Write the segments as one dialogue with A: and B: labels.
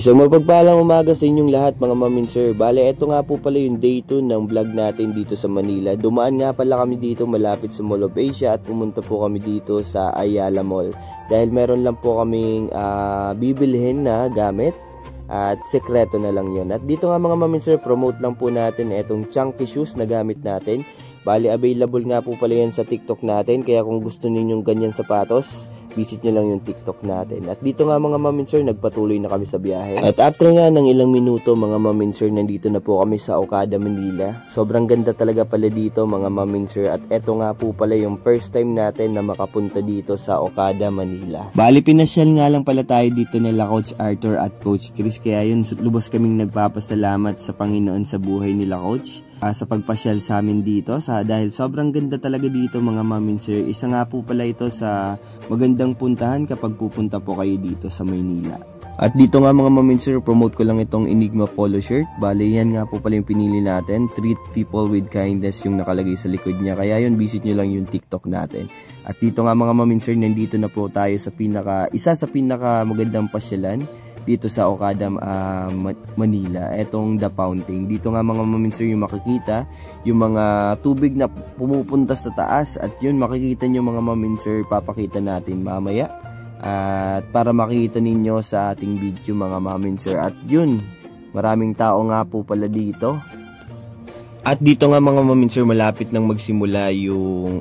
A: Isang mapagpalang umaga sa inyong lahat mga maminser. Bale, ito nga po pala yung day 2 ng vlog natin dito sa Manila. Dumaan nga pala kami dito malapit sa Mall of Asia at pumunta po kami dito sa Ayala Mall. Dahil meron lang po kaming bibilhin na gamit at sekreto na lang yun. At dito nga mga maminser, promote lang po natin itong chunky shoes na gamit natin. Bale, available nga po pala yan sa TikTok natin. Kaya kung gusto ninyong ganyan sapatos, visit nyo lang yung TikTok natin. At dito nga mga maminser, nagpatuloy na kami sa biyahe. At after nga ng ilang minuto mga maminser, nandito na po kami sa Okada, Manila. Sobrang ganda talaga pala dito mga maminser. At eto nga po pala yung first time natin na makapunta dito sa Okada, Manila. Bali, pinasyal nga lang pala tayo dito nila Coach Arthur at Coach Chris. Kaya yun, lubos kaming nagpapasalamat sa Panginoon sa buhay nila Coach. Sa pagpasyal sa amin dito dahil sobrang ganda talaga dito mga maminser. Isa nga po pala ito sa magandang puntahan kapag pupunta po kayo dito sa Maynila. At dito nga mga maminser, promote ko lang itong Enigma polo shirt. Bale, yan nga po pala yung pinili natin. Treat people with kindness yung nakalagay sa likod niya. Kaya yun, visit nyo lang yung TikTok natin. At dito nga mga maminser, nandito na po tayo sa isa sa pinaka magandang pasyalan dito sa Okada, Manila. Etong The Fountain. Dito nga mga maminser yung makikita yung mga tubig na pumupunta sa taas. At yun, makikita nyo mga maminser, papakita natin mamaya. At para makita ninyo sa ating video mga maminser. At yun, maraming tao nga po pala dito. At dito nga mga maminser, malapit nang magsimula yung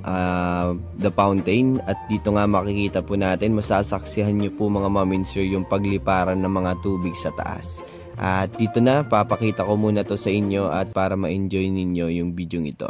A: The Fountain. At dito nga makikita po natin, masasaksihan nyo po mga maminser yung pagliparan ng mga tubig sa taas. At dito na, papakita ko muna to sa inyo at para ma-enjoy ninyo yung video ito.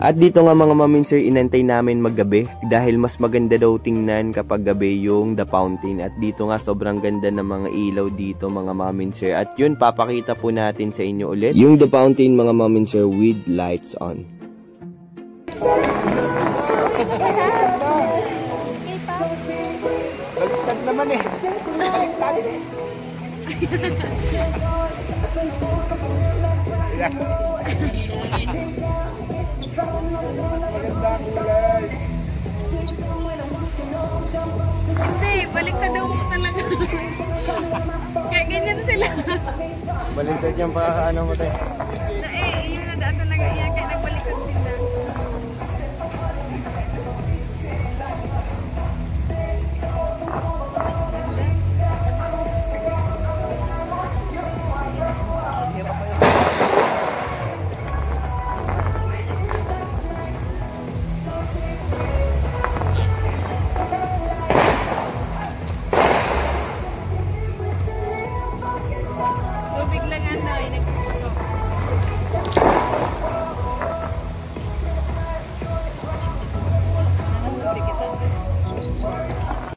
A: At dito nga mga maminser, inantay namin maggabi dahil mas maganda daw tingnan kapag gabi yung The Fountain. At dito nga sobrang ganda ng mga ilaw dito mga maminser. At yun, papakita po natin sa inyo ulit yung The Fountain mga maminser with lights on.
B: Balistad naman eh. Mas maganda ang kulay.
C: Hindi, balik ka daw mo talaga. Kaya Kaya ganyan sila.
A: Baliktad yung pa ano mo tayo.
C: Na yung nadaan talaga yan, kaya nagbalikan sila.